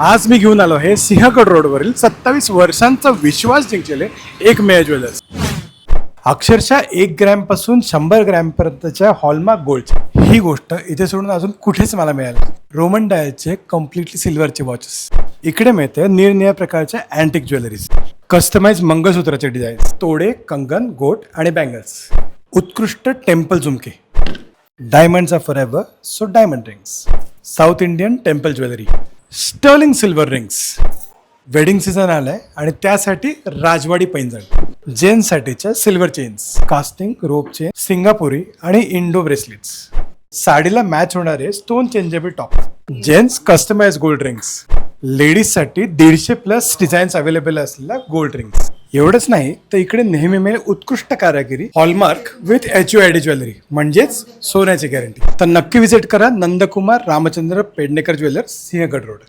आज मी घेऊन आलो हे सिंहगड रोडवरील 27 वर्षांचा विश्वास जिंकलेले एकमेव ज्वेलर्स. अक्षरशः 1 ग्रॅम पासून 100 ग्रॅम पर्यंतच्या हॉलमार्क गोल्ड ही गोष्ट इथे सोडून अजून कुठेच मला मिळाली. रोमन डायलचे कम्प्लिटली सिल्वरचे वॉचेस इकडे मिळते. निरनिराळ्या प्रकारच्या अँटिक ज्वेलरीज, कस्टमाइज मंगळसूत्राचे डिझाईन्स, तोडे, कंगन, गोट आणि बँगल्स, उत्कृष्ट टेम्पल झुमके, diamonds are forever so diamond rings, south Indian temple jewellery, sterling silver rings. Wedding season आलाय आणि त्यासाठी राजवाडी पैंजण, जेन्ससाठीच्या silver chains, casting, rope chain, सिंगापुरी आणि इंडो ब्रेसलेट्स, साडीला मॅच होणारे stone changeable top, gents customise gold rings, लेडीजसाठी 150+ डिझाईन्स अवेलेबल असलेल्या गोल्ड रिंग्स. एवढंच नाही तर इकडे नेहमी मिळेल उत्कृष्ट कारागिरी, हॉलमार्क विथ HUID ज्वेलरी म्हणजेच सोन्याची गॅरंटी. तर नक्की व्हिजिट करा नंदकुमार रामचंद्र पेडणेकर ज्वेलर्स, सिंहगड रोड.